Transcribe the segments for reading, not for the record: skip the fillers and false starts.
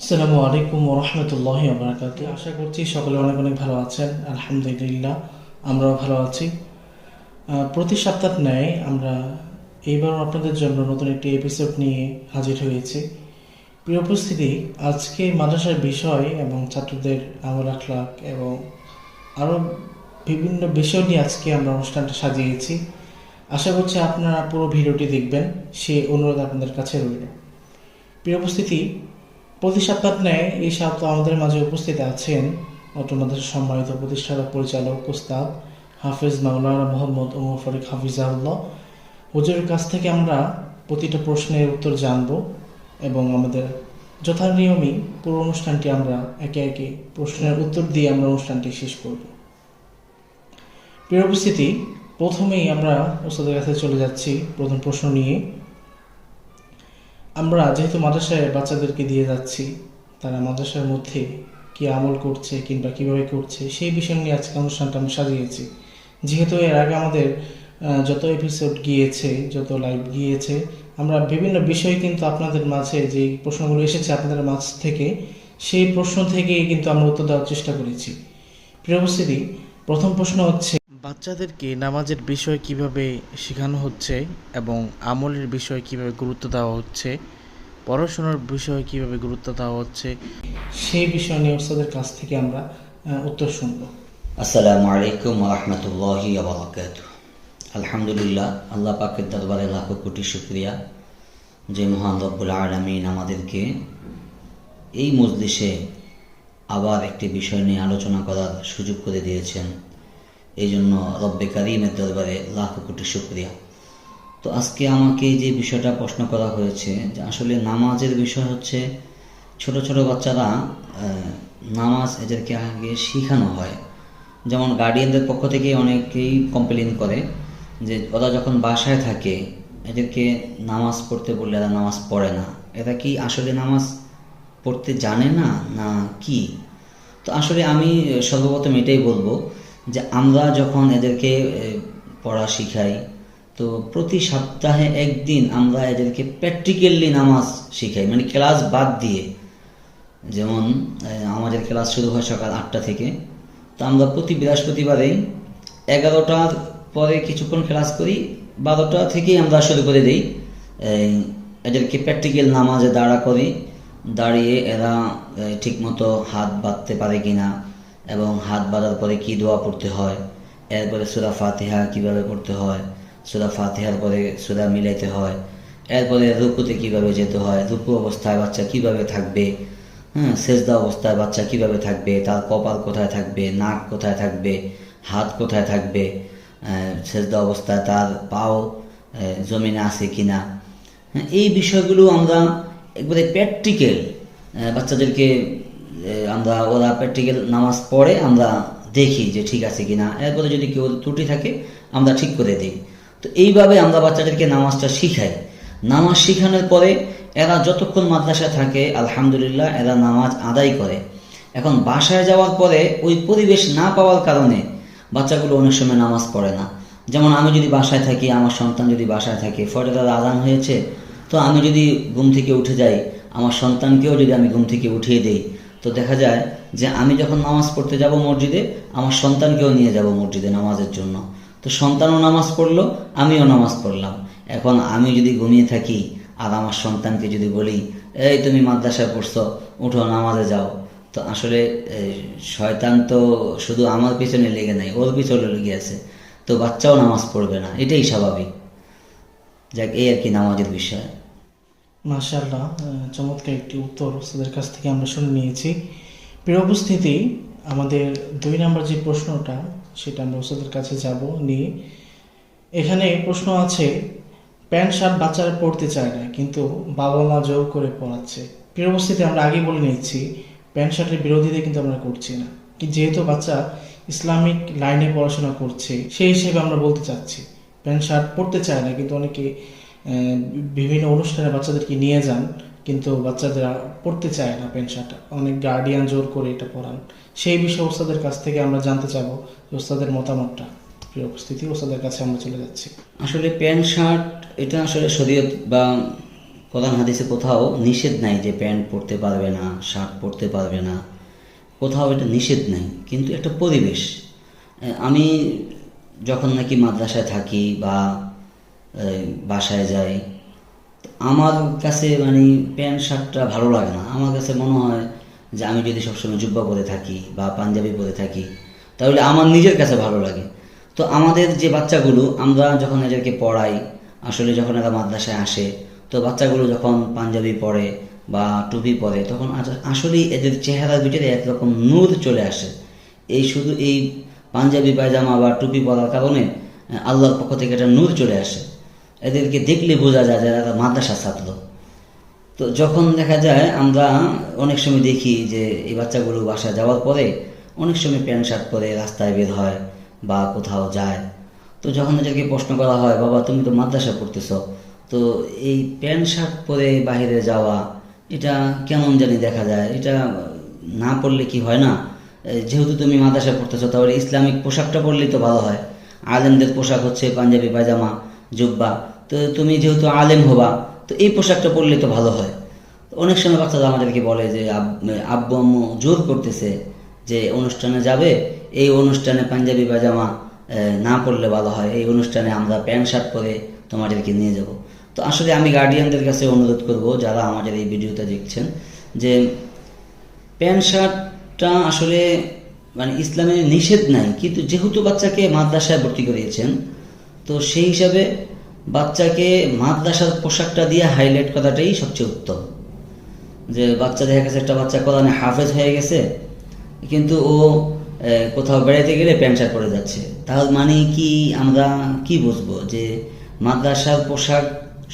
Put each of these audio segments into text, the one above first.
আসসালামু আলাইকুম ওয়া রাহমাতুল্লাহি ওয়া বারাকাতুহু। আশা করছি সকলে অনেক অনেক ভালো আছেন। আলহামদুলিল্লাহ আমরাও ভালো আছি। প্রতি সপ্তাহ ন্যায় আমরা এইবারও আপনাদের জন্য নতুন একটি এপিসোড নিয়ে হাজির হয়েছি। প্রিয় উপস্থিতি, আজকে মাদ্রাসার বিষয় এবং ছাত্রদের আমল আখলাক এবং আরও বিভিন্ন বিষয় নিয়ে আজকে আমরা অনুষ্ঠানটা সাজিয়েছি। আশা করছি আপনারা পুরো ভিডিওটি দেখবেন, সেই অনুরোধ আপনাদের কাছে রইল। প্রিয় উপস্থিতি, প্রতি সপ্তাহ ন্যায় এই সপ্তাহ আমাদের মাঝে উপস্থিত আছেন অটো মাদ্রাসার সম্মানিত প্রতিষ্ঠাতা পরিচালক উস্তাদ হাফেজ মাওলানা মোহাম্মদ ওমর ফারুক হাফিজাহুল্লাহ। হুজুরের কাছ থেকে আমরা প্রতিটা প্রশ্নের উত্তর জানব এবং আমাদের যথানিয়মই পুরো অনুষ্ঠানটি আমরা একে একে প্রশ্নের উত্তর দিয়ে আমরা অনুষ্ঠানটি শেষ করব। প্রিয় উপস্থিতি, প্রথমেই আমরা উস্তাদের কাছে চলে যাচ্ছি প্রথম প্রশ্ন নিয়ে। আমরা যেহেতু মাদ্রাসায় বাচ্চাদেরকে দিয়ে যাচ্ছি, তারা মাদ্রাসার মধ্যে কি আমল করছে কিংবা কিভাবে করছে সেই বিষয় নিয়ে আজকে অনুষ্ঠানটা আমি সাজিয়েছি। যেহেতু এর আগে আমাদের যত এপিসোড গিয়েছে, যত লাইভ গিয়েছে, আমরা বিভিন্ন বিষয় কিন্তু আপনাদের মাঝে যে প্রশ্নগুলো এসেছে আপনাদের মাঝ থেকে, সেই প্রশ্ন থেকেই কিন্তু আমরা উত্তর দেওয়ার চেষ্টা করেছি। প্রিয় উপস্থিতি, প্রথম প্রশ্ন হচ্ছে, বাচ্চাদেরকে নামাজের বিষয় কিভাবে শেখানো হচ্ছে এবং আমলের বিষয় কিভাবে গুরুত্ব দেওয়া হচ্ছে, পড়াশোনার বিষয়ে কিভাবে গুরুত্ব দেওয়া হচ্ছে, সেই বিষয় নিয়ে ওস্তাদের কাছ থেকে আমরা উত্তর শুনব। আসসালামু আলাইকুম ওয়া রাহমাতুল্লাহি ওয়া বারাকাতুহু। আলহামদুলিল্লাহ, আল্লাহ পাকের দরবারে লাখো কোটি শুকরিয়া যে মহান রব্বুল আলামিন আমাদেরকে এই মজলিসে আবার একটি বিষয় নিয়ে আলোচনা করার সুযোগ করে দিয়েছেন। এই জন্য রব্বে কারিমের দরবারে লাখো কোটি শুকরিয়া। তো আজকে আমাকে যে বিষয়টা প্রশ্ন করা হয়েছে যে আসলে নামাজের বিষয় হচ্ছে, ছোট ছোট বাচ্চারা নামাজ এদেরকে আগে শেখানো হয়। যেমন গার্ডিয়ানদের পক্ষ থেকে অনেকেই কমপ্লেন করে যে ওরা যখন বাসায় থাকে এদেরকে নামাজ পড়তে বললে এরা নামাজ পড়ে না। এরা কি আসলে নামাজ পড়তে জানে না না কি? তো আসলে আমি সর্বপ্রথম এটাই বলবো যে আমরা যখন এদেরকে পড়া শিখাই, তো প্রতি সপ্তাহে একদিন আমরা এদেরকে প্র্যাকটিক্যালি নামাজ শিখাই, মানে ক্লাস বাদ দিয়ে। যেমন আমাদের ক্লাস শুরু হয় সকাল 8টা থেকে, তো আমরা প্রতি বৃহস্পতিবারেই 11টার পরে কিছুক্ষণ ক্লাস করি, 12টা থেকেই আমরা শুরু করে দিই। এদেরকে প্র্যাকটিক্যাল নামাজে দাঁড়া করি, দাঁড়িয়ে এরা ঠিকমতো হাত বাঁধতে পারে কিনা এবং হাত বাঁধার পরে কি দোয়া পড়তে হয়, এরপরে সূরা ফাতিহা কিভাবে পড়তে হয়, সূরা ফাতিহার পরে সূরা মিলাইতে হয়, এরপরে রুকুতে কিভাবে যেতে হয়, রুকু অবস্থায় বাচ্চা কিভাবে থাকবে, সেজদা অবস্থায় বাচ্চা কিভাবে থাকবে, তার কপাল কোথায় থাকবে, নাক কোথায় থাকবে, হাত কোথায় থাকবে, সেজদা অবস্থায় তার পাও জমিনে আছে কিনা। এই বিষয়গুলো আমরা একবারে প্র্যাকটিক্যাল বাচ্চাদেরকে আমরা ওরা প্র্যাকটিক্যাল নামাজ পড়ে আমরা দেখি যে ঠিক আছে কিনা, এরপরে যদি কেউ ত্রুটি থাকে আমরা ঠিক করে দিই। তো এইভাবে আমরা বাচ্চাদেরকে নামাজটা শিখাই। নামাজ শিখানোর পরে এরা যতক্ষণ মাদ্রাসায় থাকে আলহামদুলিল্লাহ এরা নামাজ আদায় করে। এখন বাসায় যাওয়ার পরে ওই পরিবেশ না পাওয়ার কারণে বাচ্চাগুলো অনেক সময় নামাজ পড়ে না। যেমন আমি যদি বাসায় থাকি, আমার সন্তান যদি বাসায় থাকে, ফজরের আজান হয়েছে, তো আমি যদি ঘুম থেকে উঠে যাই, আমার সন্তানকেও যদি আমি ঘুম থেকে উঠিয়ে দেই, তো দেখা যায় যে আমি যখন নামাজ পড়তে যাব মসজিদে, আমার সন্তানকেও নিয়ে যাব মসজিদে নামাজের জন্য। তো সন্তানও নামাজ পড়লো, আমিও নামাজ পড়লাম। এখন আমি যদি ঘুমিয়ে থাকি আর আমার সন্তানকে যদি বলি এই তুমি মাদ্রাসায় পড়ছো, উঠো নামাজে যাও, তো আসলে শয়তান তো শুধু আমার পিছনে লেগে নাই, ওর পিছনে লেগে আছে, তো বাচ্চাও নামাজ পড়বে না, এটাই স্বাভাবিক। যাক, এই আর কি নামাজের বিষয়। মাশাআল্লাহ, চমৎকার একটি উত্তর ওস্তাদের কাছ থেকে আমরা শুনে নিয়েছি। প্রিয় উপস্থিতি, আমাদের 2 নম্বর যে প্রশ্নটা সেটা আমরা ওস্তাদের কাছে যাব নিয়ে। এখানে প্রশ্ন আছে, প্যান্ট শার্ট বাচ্চারা পড়তে চায় না কিন্তু বাবা মা জোর করে পড়াচ্ছে। প্রিয় উপস্থিতি, আমরা আগেই বলে নিচ্ছি প্যান্ট শার্টের বিরোধিতা কিন্তু আমরা করছি না, যেহেতু বাচ্চা ইসলামিক লাইনে পড়াশোনা করছে সেই হিসেবে আমরা বলতে চাচ্ছি প্যান্ট শার্ট পড়তে চায় না, কিন্তু অনেকে বিভিন্ন অনুষ্ঠানে বাচ্চাদেরকে নিয়ে যান কিন্তু বাচ্চাদের পড়তে চায় না প্যান্ট শার্ট, অনেক গার্ডিয়ান জোর করে এটা পড়ান। সেই বিষয়ে ওস্তাদের কাছ থেকে আমরা জানতে চাবো ওস্তাদের মতামতটা। প্রিয় উপস্থিতি, ওস্তাদের কাছে আমরা চলে যাচ্ছি। আসলে প্যান্ট শার্ট এটা আসলে শরীয়ত বা কোরআন হাদিসে কোথাও নিষেধ নাই যে প্যান্ট পরতে পারবে না, শার্ট পরতে পারবে না, কোথাও এটা নিষেধ নাই। কিন্তু একটা পরিবেশ, আমি যখন নাকি মাদ্রাসায় থাকি বা বাসায় যাই, আমার কাছে মানে প্যান্ট শার্টটা ভালো লাগে না। আমার কাছে মনে হয় যে আমি যদি সবসময় জুব্বা পরে থাকি বা পাঞ্জাবি পরে থাকি তাহলে আমার নিজের কাছে ভালো লাগে। তো আমাদের যে বাচ্চাগুলো, আমরা যখন এদেরকে পড়াই, আসলে যখন এরা মাদ্রাসায় আসে, তো বাচ্চাগুলো যখন পাঞ্জাবি পরে বা টুপি পরে, তখন আসলেই এদের চেহারার ভিতরে একরকম নূর চলে আসে। এই শুধু এই পাঞ্জাবি পায়জামা বা টুপি পরার কারণে আল্লাহর পক্ষ থেকে একটা নূর চলে আসে। এদেরকে দেখলে বোঝা যায় যে এরা মাদ্রাসার ছাত্র। তো যখন দেখা যায়, আমরা অনেক সময় দেখি যে এই বাচ্চাগুলো বাসা যাওয়ার পরে অনেক সময় প্যান্ট শার্ট পরে রাস্তায় বের হয় বা কোথাও যায়। তো যখন এদেরকে প্রশ্ন করা হয়, বাবা তুমি তো মাদ্রাসা পড়তেছ, তো এই প্যান্ট শার্ট পরে বাইরে যাওয়া এটা কেমন জানি দেখা যায়, এটা না পড়লে কি হয় না? যেহেতু তুমি মাদ্রাসা পড়তেছ তাহলে ইসলামিক পোশাকটা পরলেই তো ভালো হয়। আলেমদের পোশাক হচ্ছে পাঞ্জাবি পায়জামা জুব্বা, তো তুমি যেহেতু আলেম হবা, তো এই পোশাকটা পরলে তো ভালো হয়। অনেক সময় বাচ্চারা আমাদেরকে বলে যে আব্বু আম্মু জোর করতেছে যে অনুষ্ঠানে যাবে, এই অনুষ্ঠানে পাঞ্জাবি পায়জামা না পরলে ভালো হয়, এই অনুষ্ঠানে আমরা প্যান্ট শার্ট পরে তোমাদেরকে নিয়ে যাব। তো আসলে আমি গার্ডিয়ানদের কাছে অনুরোধ করব, যারা আমাদের এই ভিডিওটা দেখছেন, যে প্যান্ট শার্টটা আসলে মানে ইসলামে নিষেধ নাই, কিন্তু যেহেতু বাচ্চাকে মাদ্রাসায় ভর্তি করিয়েছেন, তো সেই হিসাবে বাচ্চাকে মাদ্রাসার পোশাকটা দিয়ে হাইলাইট করাটাই সবচেয়ে উত্তম। যে বাচ্চা দেখা গেছে, একটা বাচ্চা কোরআনে হাফেজ হয়ে গেছে, কিন্তু ও কোথাও বেড়াতে গেলে প্যান্ট শার্ট পরে যাচ্ছে, তাহলে মানে কি আমরা কি বুঝবো যে মাদ্রাসার পোশাক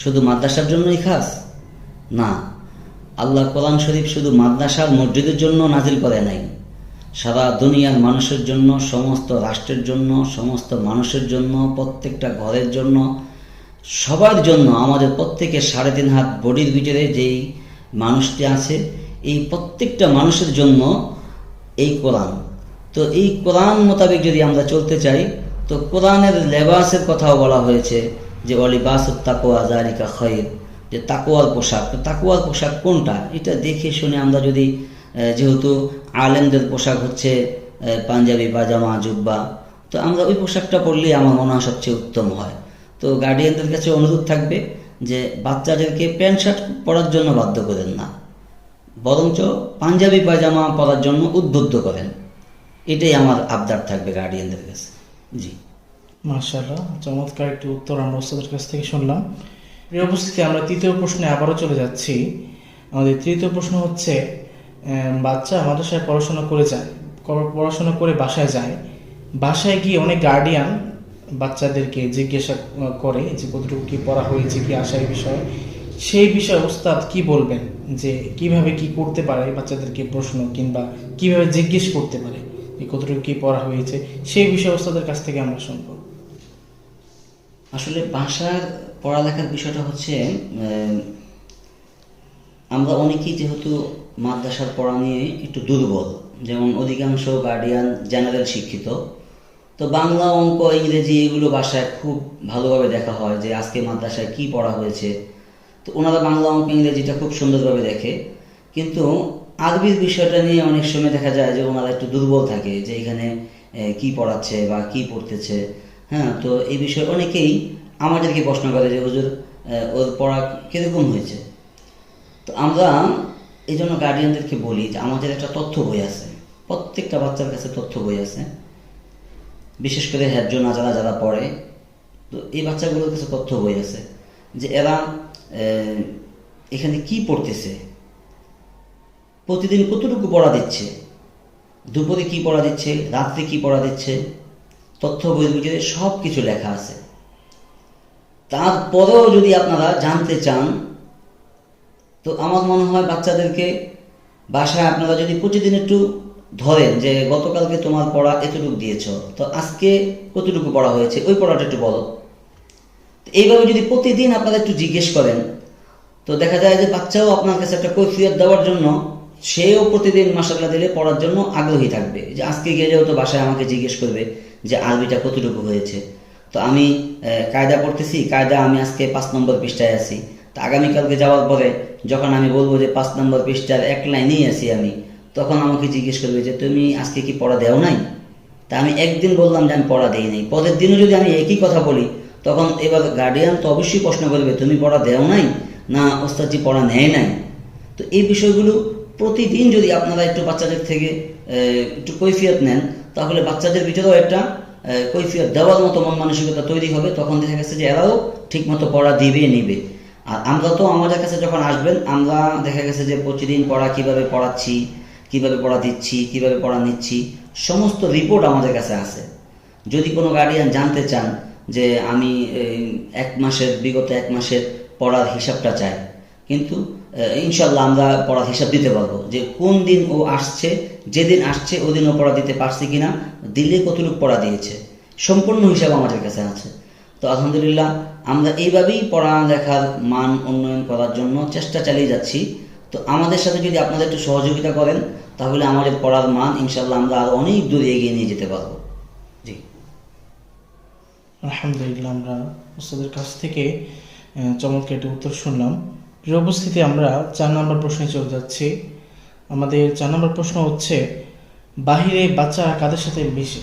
শুধু মাদ্রাসার জন্যই খাস? না, আল্লাহ কোরআন শরীফ শুধু মাদ্রাসার মসজিদের জন্য নাজিল করে নাই, সারা দুনিয়ার মানুষের জন্য, সমস্ত রাষ্ট্রের জন্য, সমস্ত মানুষের জন্য, প্রত্যেকটা ঘরের জন্য, সবার জন্য, আমাদের প্রত্যেকের 3.5 হাত বডির ভিতরে যেই মানুষটি আছে, এই প্রত্যেকটা মানুষের জন্য এই কোরআন। তো এই কোরআন মোতাবেক যদি আমরা চলতে চাই, তো কোরআনের লেবাসের কথাও বলা হয়েছে যে ওয়ালিবাসুত তাকওয়া যালিকা খায়র, যে তাকওয়ার পোশাক। তো তাকওয়ার পোশাক কোনটা, এটা দেখে শুনে আমরা যদি, যেহেতু আলেমদের পোশাক হচ্ছে পাঞ্জাবি পাজামা জুব্বা, তো আমরা ওই পোশাকটা পরলেই আমার মনে হয় সবচেয়ে উত্তম হয়। তো গার্ডিয়ানদের কাছে অনুরোধ থাকবে যে বাচ্চাদেরকে প্যান্ট শার্ট পরার জন্য বাধ্য করেন না, বরঞ্চ পাঞ্জাবি পায়জামা পরার জন্য উদ্বুদ্ধ করেন। এটাই আমার আবদার থাকবে গার্ডিয়ানদের কাছে। জি, মাশাআল্লাহ, চমৎকার একটি উত্তর আমরা ওস্তাদের কাছ থেকে শুনলাম। প্রিয় উপস্থিতি, আমরা তৃতীয় প্রশ্নে আবারও চলে যাচ্ছি। আমাদের তৃতীয় প্রশ্ন হচ্ছে, বাচ্চা মাদ্রাসায় পড়াশোনা করে যায়, পড়াশোনা করে বাসায় যায়, বাসায় গিয়ে অনেক গার্ডিয়ান বাচ্চাদেরকে জিজ্ঞাসা করে যে কতটুকু কি পড়া হয়েছে, কি আশার বিষয়, সেই বিষয়ে ওস্তাদ কি বলবেন, যে কিভাবে কি করতে পারে বাচ্চাদেরকে প্রশ্ন, কিংবা কিভাবে জিজ্ঞেস করতে পারে যে কতটুকু কি পড়া হয়েছে, সেই বিষয়ে ওস্তাদের কাছ থেকে আমরা শুনবো। আসলে বাসার পড়ালেখার বিষয়টা হচ্ছে, আমরা অনেকেই যেহেতু মাদ্রাসার পড়া নিয়ে একটু দুর্বল, যেমন অধিকাংশ গার্ডিয়ান জেনারেল শিক্ষিত, তো বাংলা অঙ্ক ইংরেজি এগুলো বাসায় খুব ভালোভাবে দেখা হয় যে আজকে মাদ্রাসায় কি পড়া হয়েছে। তো ওনারা বাংলা অঙ্ক ইংরেজিটা খুব সুন্দরভাবে দেখে, কিন্তু আরবির বিষয়টা নিয়ে অনেক সময় দেখা যায় যে ওনারা একটু দুর্বল থাকে যে এখানে কি পড়াচ্ছে বা কি পড়তেছে। হ্যাঁ, তো এই বিষয়ে অনেকেই আমাদেরকে প্রশ্ন করে যে হুজুর ওর পড়া কীরকম হয়েছে। তো আমরা এই জন্য গার্ডিয়ানদেরকে বলি যে আমাদের একটা তথ্য বই আছে, প্রত্যেকটা বাচ্চার কাছে তথ্য বই আছে, বিশেষ করে হ্যাজ্য নাজারা যারা পড়ে, তো এই বাচ্চাগুলোর কাছে তথ্য বই আছে যে এরা এখানে কি পড়তেছে, প্রতিদিন কতটুকু পড়া দিচ্ছে, দুপুরে কি পড়া দিচ্ছে, রাত্রে কি পড়া দিচ্ছে, তথ্য বইয়ের ভিতরে সব কিছু লেখা আছে। তারপরেও যদি আপনারা জানতে চান, তো আমার মনে হয় বাচ্চাদেরকে বাসায় আপনারা যদি প্রতিদিন একটু ধরেন যে গতকালকে তোমার পড়া এতটুকু দিয়েছ, তো আজকে কতটুকু পড়া হয়েছে, ওই পড়াটা একটু বলো। এইভাবে যদি প্রতিদিন আপনারা একটু জিজ্ঞেস করেন, তো দেখা যায় যে বাচ্চাও আপনার কাছে একটা কৈফিয়ত দেওয়ার জন্য, সেও প্রতিদিন মাশাআল্লাহ দিলে পড়ার জন্য আগ্রহী থাকবে। যে আজকে গেলেও তো বাসায় আমাকে জিজ্ঞেস করবে যে আরবিটা কতটুকু হয়েছে। তো আমি কায়দা পড়তেছি, কায়দা আমি আজকে 5 নম্বর পৃষ্ঠায় আছি, তা আগামীকালকে যাওয়ার পরে যখন আমি বলবো যে 5 নম্বর পৃষ্ঠার 1 লাইনেই আছি আমি, তখন আমাকে জিজ্ঞেস করবে যে তুমি আজকে কি পড়া দেও নাই? তা আমি একদিন বললাম যে আমি পড়া দেই নাই, পরের দিনও যদি আমি একই কথা বলি, তখন এবার গার্ডিয়ান তো অবশ্যই প্রশ্ন করবে তুমি পড়া দেও নাই না ওস্তাদজি পড়া নেয় নাই। তো এই বিষয়গুলো প্রতিদিন যদি আপনারা একটু বাচ্চাদের থেকে একটু কৈফিয়ত নেন, তাহলে বাচ্চাদের ভিতরেও একটা কৈফিয়ত দেওয়ার মতো মন মানসিকতা তৈরি হবে। তখন দেখা গেছে যে এরাও ঠিকমতো পড়া দিবে নিবে। আর আমরা তো আমাদের কাছে যখন আসবেন, আমরা দেখা গেছে যে প্রতিদিন পড়া কিভাবে পড়াচ্ছি, কিভাবে পড়া দিচ্ছি, কিভাবে পড়া নিচ্ছি, সমস্ত রিপোর্ট আমাদের কাছে আছে। যদি কোনো গার্ডিয়ান জানতে চান যে আমি বিগত এক মাসের পড়ার হিসাবটা চাই, কিন্তু ইনশাল্লাহ আমরা পড়ার হিসাব দিতে পারবো যে কোন দিন ও আসছে, যেদিন আসছে ওদিন ও পড়া দিতে পারছে কিনা, দিলে কতটুকু পড়া দিয়েছে, সম্পূর্ণ হিসাব আমাদের কাছে আছে। তো আলহামদুলিল্লাহ আমরা এইভাবেই পড়ালেখার মান উন্নয়ন করার জন্য চেষ্টা চালিয়ে যাচ্ছি। তো আমাদের সাথে যদি আপনারা একটু সহযোগিতা করেন, তাহলে আমাদের পড়ার মান ইনশাল্লাহ আমরা আরো অনেক দূর এগিয়ে নিয়ে যেতে পারবো। জি আলহামদুলিল্লাহ, আমরা ওস্তাদের কাছ থেকে চমৎকার একটি উত্তর শুনলাম। প্রিয় উপস্থিতি, আমরা 4 নম্বর প্রশ্নে চলে যাচ্ছি। আমাদের 4 নম্বর প্রশ্ন হচ্ছে, বাহিরে বাচ্চারা কাদের সাথে মিশে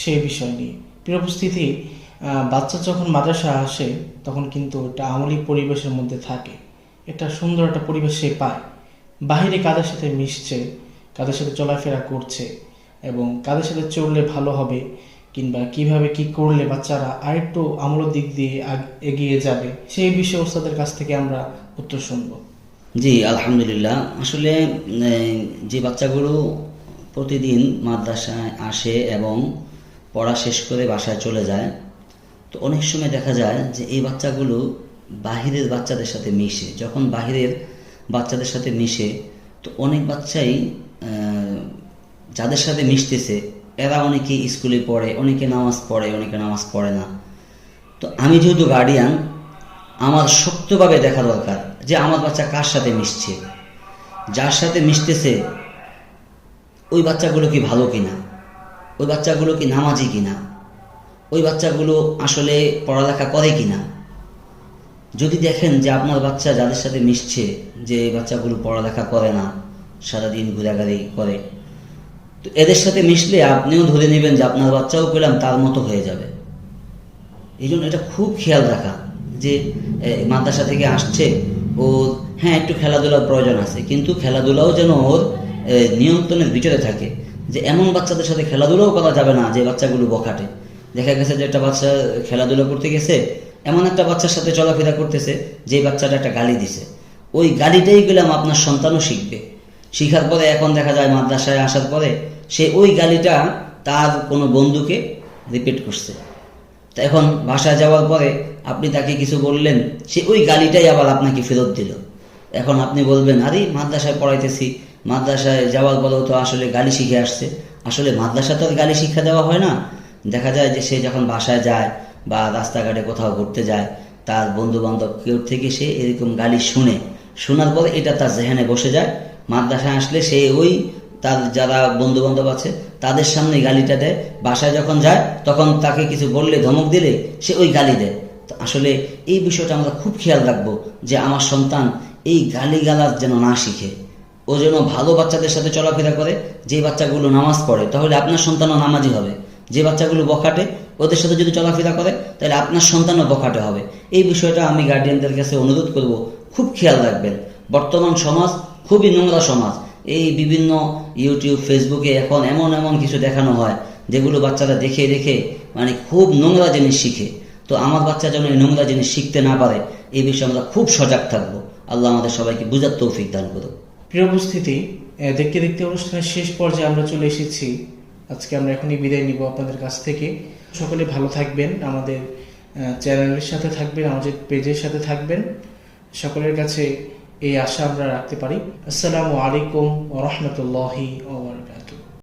সেই বিষয় নিয়ে। প্রিয় উপস্থিতি, বাচ্চা যখন মাদ্রাসা আসে তখন কিন্তু একটা আমলিক পরিবেশের মধ্যে থাকে, একটা সুন্দর একটা পরিবেশ সে পায়। বাহিরে কাদের সাথে মিশছে, কাদের সাথে চলাফেরা করছে এবং কাদের সাথে চললে ভালো হবে, কিংবা কিভাবে কি করলে বাচ্চারা আরেকটু আমলের দিক দিয়ে এগিয়ে যাবে, সেই বিষয়ে ওস্তাদের কাছ থেকে আমরা উত্তর শুনবো। জি আলহামদুলিল্লাহ। আসলে যে বাচ্চাগুলো প্রতিদিন মাদ্রাসায় আসে এবং পড়া শেষ করে বাসায় চলে যায়, তো অনেক সময় দেখা যায় যে এই বাচ্চাগুলো বাহিরের বাচ্চাদের সাথে মিশে। যখন বাহিরের বাচ্চাদের সাথে মিশে, তো অনেক বাচ্চাই যাদের সাথে মিশতেছে এরা অনেকে স্কুলে পড়ে, অনেকে নামাজ পড়ে, অনেকে নামাজ পড়ে না। তো আমি যেহেতু গার্ডিয়ান, আমার শক্তভাবে দেখা দরকার যে আমার বাচ্চা কার সাথে মিশছে, যার সাথে মিশতেছে ওই বাচ্চাগুলো কি ভালো কিনা, ওই বাচ্চাগুলো কি নামাজি কিনা, ওই বাচ্চাগুলো আসলে পড়ালেখা করে কিনা। যদি দেখেন যে আপনার বাচ্চা যাদের সাথে মিশছে যে এই বাচ্চাগুলো পড়ালেখা করে না, সারাদিন ঘোরাঘুরি করে, তো এদের সাথে মিশলে আপনিও ধরে নেবেন যে আপনার বাচ্চাও পেলাম তার মতো হয়ে যাবে। এই জন্য এটা খুব খেয়াল রাখা যে মাদ্রাসা থেকে আসছে, ও হ্যাঁ একটু খেলাধুলার প্রয়োজন আছে, কিন্তু খেলাধুলাও যেন ওর নিয়ন্ত্রণের ভিতরে থাকে। যে এমন বাচ্চাদের সাথে খেলাধুলাও করা যাবে না যে বাচ্চাগুলো বখাটে। দেখা গেছে যে একটা বাচ্চা খেলাধুলা করতে গেছে, এমন একটা বাচ্চার সাথে চলাফেরা করতেছে যে বাচ্চাটা একটা গালি দিছে, ওই গালিটাই গেলাম আপনার সন্তানও শিখবে। শিখার পরে এখন দেখা যায় মাদ্রাসায় আসার পরে সে ওই গালিটা তার কোনো বন্ধুকে রিপিট করছে। তা এখন বাসায় যাওয়ার পরে আপনি তাকে কিছু বললেন, সে ওই গালিটাই আবার আপনাকে ফেরত দিল। এখন আপনি বলবেন, আরে মাদ্রাসায় পড়াইতেছি, মাদ্রাসায় যাওয়ার পরেও তো আসলে গালি শিখে আসছে। আসলে মাদ্রাসা তো আর গালি শিক্ষা দেওয়া হয় না। দেখা যায় যে সে যখন বাসায় যায় বা রাস্তাঘাটে কোথাও ঘুরতে যায়, তার বন্ধু বান্ধব কেউ থেকে সে এরকম গালি শোনার পরে এটা তার জেহানে বসে যায়। মাদ্রাসায় আসলে সে ওই তার যারা বন্ধু বান্ধব আছে তাদের সামনে গালিটা দেয়। বাসায় যখন যায় তখন তাকে কিছু বললে, ধমক দিলে সে ওই গালি দেয়। তো আসলে এই বিষয়টা আমরা খুব খেয়াল রাখবো যে আমার সন্তান এই গালিগালাজ যেন না শিখে, ও যেন ভালো বাচ্চাদের সাথে চলাফেরা করে। যে বাচ্চাগুলো নামাজ পড়ে তাহলে আপনার সন্তানও নামাজি হবে, যে বাচ্চাগুলো বখাটে ওদের সাথে যদি চলাফেরা করে তাহলে আপনার সন্তানও বখাটে হবে। এই বিষয়টা আমি গার্ডিয়ানদের কাছে অনুরোধ করব, খুব খেয়াল রাখবেন। বর্তমান সমাজ খুবই নোংরা সমাজ। এই বিভিন্ন ইউটিউব ফেসবুকে এখন এমন এমন কিছু দেখানো হয় যেগুলো বাচ্চারা দেখে দেখে মানে খুব নোংরা জিনিস শিখে। তো আমার বাচ্চা যেন এই নোংরা জিনিস শিখতে না পারে, এই বিষয়ে আমরা খুব সজাগ থাকবো। আল্লাহ আমাদের সবাইকে বুঝার তৌফিক দান করুন। প্রিয় উপস্থিতি, দেখতে দেখতে অনুষ্ঠানের শেষ পর্যায়ে আমরা চলে এসেছি। আজকে আমরা এখনই বিদায় নিব আপনাদের কাছ থেকে। সকলে ভালো থাকবেন, আমাদের চ্যানেলের সাথে থাকবেন, আমাদের পেজের সাথে থাকবেন। সকলের কাছে এই আশা আমরা রাখতে পারি। আসসালামু আলাইকুম ওয়া রাহমাতুল্লাহি ওয়া বারাকাতুহু।